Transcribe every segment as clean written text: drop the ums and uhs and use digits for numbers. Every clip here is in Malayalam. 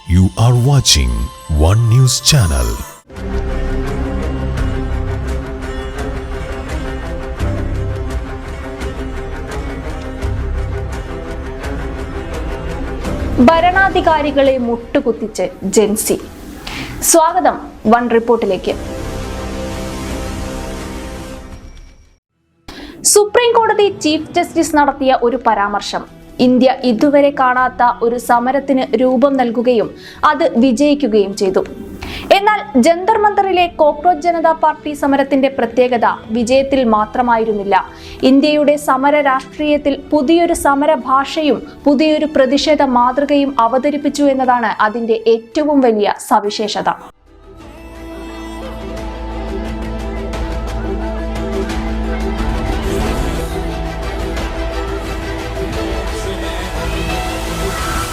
You are watching One News Channel. ഭരണാധികാരികളെ മുട്ടുകുത്തിച്ച് ജെൻസി. സ്വാഗതം വൺ റിപ്പോർട്ടിലേക്ക്. സുപ്രീം കോടതി ചീഫ് ജസ്റ്റിസ് നടത്തിയ ഒരു പരാമർശം ഇന്ത്യ ഇതുവരെ കാണാത്ത ഒരു സമരത്തിന് രൂപം നൽകുകയും അത് വിജയിക്കുകയും ചെയ്തു. എന്നാൽ ജന്തർ മന്ദറിലെ കോക്രോച്ച് ജനതാ പാർട്ടി സമരത്തിന്റെ പ്രത്യേകത വിജയത്തിൽ മാത്രമായിരുന്നില്ല. ഇന്ത്യയുടെ സമര രാഷ്ട്രീയത്തിൽ പുതിയൊരു സമര ഭാഷയും പുതിയൊരു പ്രതിഷേധ മാതൃകയും അവതരിപ്പിച്ചു എന്നതാണ് അതിന്റെ ഏറ്റവും വലിയ സവിശേഷത.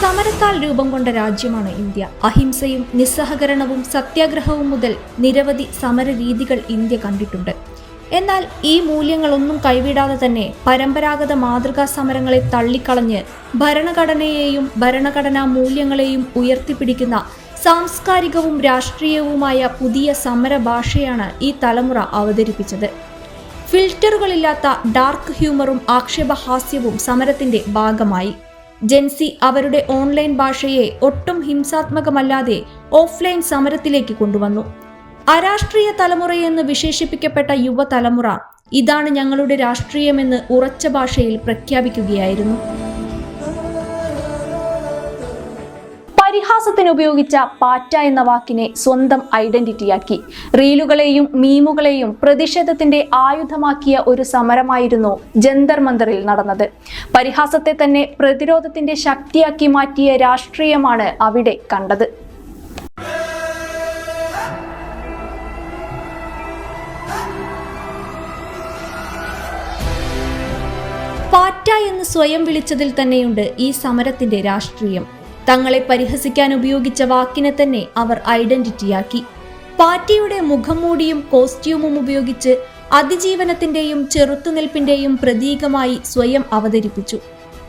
സമരത്താൽ രൂപം കൊണ്ട രാജ്യമാണ് ഇന്ത്യ. അഹിംസയും നിസ്സഹകരണവും സത്യാഗ്രഹവും മുതൽ നിരവധി സമര രീതികൾ ഇന്ത്യ കണ്ടിട്ടുണ്ട്. എന്നാൽ ഈ മൂല്യങ്ങളൊന്നും കൈവിടാതെ തന്നെ പരമ്പരാഗത മാതൃകാ സമരങ്ങളെ തള്ളിക്കളഞ്ഞ് ഭരണഘടനയെയും ഭരണഘടനാ മൂല്യങ്ങളെയും ഉയർത്തിപ്പിടിക്കുന്ന സാംസ്കാരികവും രാഷ്ട്രീയവുമായ പുതിയ സമര ഭാഷയാണ് ഈ തലമുറ അവതരിപ്പിച്ചത്. ഫിൽറ്ററുകളില്ലാത്ത ഡാർക്ക് ഹ്യൂമറും ആക്ഷേപഹാസ്യവും സമരത്തിന്റെ ഭാഗമായി. ജെൻസി അവരുടെ ഓൺലൈൻ ഭാഷയെ ഒട്ടും ഹിംസാത്മകമല്ലാതെ ഓഫ്ലൈൻ സമരത്തിലേക്ക് കൊണ്ടുവന്നു. അരാഷ്ട്രീയ തലമുറയെന്ന് വിശേഷിപ്പിക്കപ്പെട്ട യുവതലമുറ ഇതാണ് ഞങ്ങളുടെ രാഷ്ട്രീയമെന്ന് ഉറച്ച ഭാഷയിൽ പ്രഖ്യാപിക്കുകയായിരുന്നു. പരിഹാസത്തിന് ഉപയോഗിച്ച പാറ്റ എന്ന വാക്കിനെ സ്വന്തം ഐഡന്റിറ്റിയാക്കി. റീലുകളെയും മീമുകളെയും പ്രതിഷേധത്തിന്റെ ആയുധമാക്കിയ ഒരു സമരമായിരുന്നു ജന്തർ മന്ദറിൽ നടന്നത്. പരിഹാസത്തെ തന്നെ പ്രതിരോധത്തിന്റെ ശക്തിയാക്കി മാറ്റിയ രാഷ്ട്രീയമാണ് അവിടെ കണ്ടത്. പാറ്റ എന്ന് സ്വയം വിളിച്ചതിൽ തന്നെയുണ്ട് ഈ സമരത്തിന്റെ രാഷ്ട്രീയം. തങ്ങളെ പരിഹസിക്കാൻ ഉപയോഗിച്ച വാക്കിനെ തന്നെ അവർ ഐഡന്റിറ്റിയാക്കി. പാർട്ടിയുടെ മുഖംമൂടിയും കോസ്റ്റ്യൂമും ഉപയോഗിച്ച് അതിജീവനത്തിന്റെയും ചെറുത്തുനിൽപ്പിന്റെയും പ്രതീകമായി സ്വയം അവതരിപ്പിച്ചു.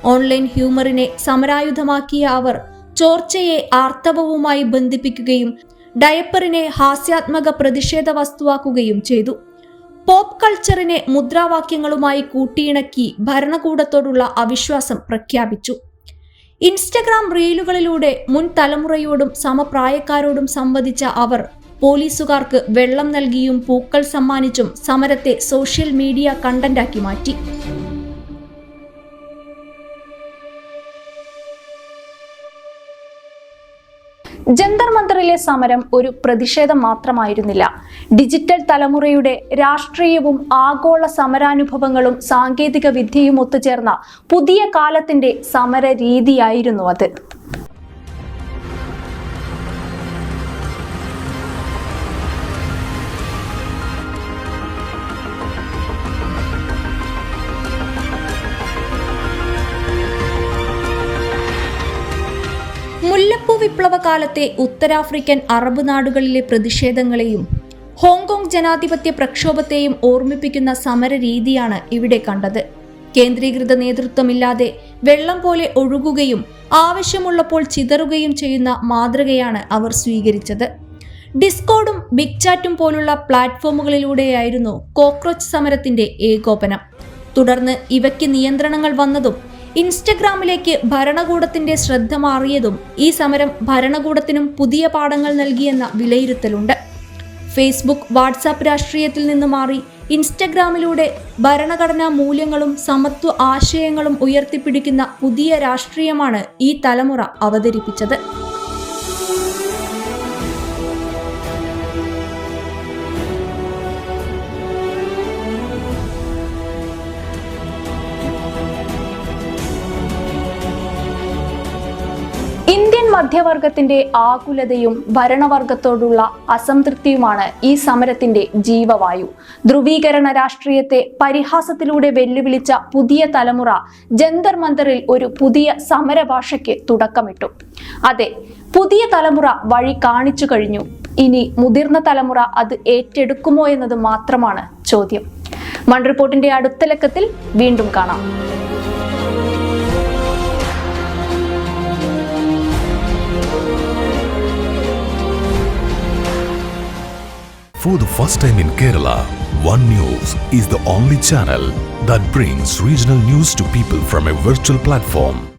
ഓൺലൈൻ ഹ്യൂമറിനെ സമരായുധമാക്കിയ അവർ ചോർച്ചയെ ആർത്തവവുമായി ബന്ധിപ്പിക്കുകയും ഡയപ്പറിനെ ഹാസ്യാത്മക പ്രതിഷേധ വസ്തുവാക്കുകയും ചെയ്തു. പോപ്പ് കൾച്ചറിനെ മുദ്രാവാക്യങ്ങളുമായി കൂട്ടിയിണക്കി ഭരണകൂടത്തോടുള്ള അവിശ്വാസം പ്രഖ്യാപിച്ചു. ഇൻസ്റ്റഗ്രാം റീലുകളിലൂടെ മുൻ തലമുറയോടും സമപ്രായക്കാരോടും സംവദിച്ച അവർ പോലീസുകാർക്ക് വെള്ളം നൽകിയും പൂക്കൾ സമ്മാനിച്ചും സമരത്തെ സോഷ്യൽ മീഡിയ കണ്ടന്റാക്കി മാറ്റി. ജന്തർ മന്ദറിലെ സമരം ഒരു പ്രതിഷേധം മാത്രമായിരുന്നില്ല. ഡിജിറ്റൽ തലമുറയുടെ രാഷ്ട്രീയവും ആഗോള സമരാനുഭവങ്ങളും സാങ്കേതിക വിദ്യയും ഒത്തുചേർന്ന പുതിയ കാലത്തിന്റെ സമര രീതിയായിരുന്നു അത്. മുല്ലപ്പൂ വിപ്ലവകാലത്തെ ഉത്തരാഫ്രിക്കൻ അറബ് നാടുകളിലെ പ്രതിഷേധങ്ങളെയും ഹോങ്കോങ് ജനാധിപത്യ പ്രക്ഷോഭത്തെയും ഓർമ്മിപ്പിക്കുന്ന സമര രീതിയാണ് ഇവിടെ കണ്ടത്. കേന്ദ്രീകൃത നേതൃത്വമില്ലാതെ വെള്ളം പോലെ ഒഴുകുകയും ആവശ്യമുള്ളപ്പോൾ ചിതറുകയും ചെയ്യുന്ന മാതൃകയാണ് അവർ സ്വീകരിച്ചത്. ഡിസ്കോർഡും ബിഗ് ചാറ്റും പോലുള്ള പ്ലാറ്റ്ഫോമുകളിലൂടെയായിരുന്നു കോക്രോച്ച് സമരത്തിന്റെ ഏകോപനം. തുടർന്ന് ഇവയ്ക്ക് നിയന്ത്രണങ്ങൾ വന്നതും ഇൻസ്റ്റഗ്രാമിലേക്ക് ഭരണകൂടത്തിന്റെ ശ്രദ്ധ മാറിയതും ഈ സമരം ഭരണകൂടത്തിനും പുതിയ പാഠങ്ങൾ നൽകിയെന്ന വിലയിരുത്തലുണ്ട്. ഫേസ്ബുക്ക്, വാട്സാപ്പ് രാഷ്ട്രീയത്തിൽ നിന്ന് മാറി ഇൻസ്റ്റഗ്രാമിലൂടെ ഭരണഘടനാ മൂല്യങ്ങളും സമത്വ ആശയങ്ങളും ഉയർത്തിപ്പിടിക്കുന്ന പുതിയ രാഷ്ട്രീയമാണ് ഈ തലമുറ അവതരിപ്പിച്ചത്. ഇന്ത്യൻ മധ്യവർഗത്തിന്റെ ആകുലതയും ഭരണവർഗത്തോടുള്ള അസംതൃപ്തിയുമാണ് ഈ സമരത്തിന്റെ ജീവവായു. ധ്രുവീകരണ രാഷ്ട്രീയത്തെ പരിഹാസത്തിലൂടെ വെല്ലുവിളിച്ച പുതിയ തലമുറ ജന്തർ മന്ദറിൽ ഒരു പുതിയ സമരഭാഷയ്ക്ക് തുടക്കമിട്ടു. അതെ, പുതിയ തലമുറ വഴി കാണിച്ചു കഴിഞ്ഞു. ഇനി മുതിർന്ന തലമുറ അത് ഏറ്റെടുക്കുമോ എന്നത് മാത്രമാണ് ചോദ്യം. മൺ റിപ്പോർട്ടിന്റെ അടുത്ത ലക്കത്തിൽ വീണ്ടും കാണാം. For the first time in Kerala, One News is the only channel that brings regional news to people from a virtual platform.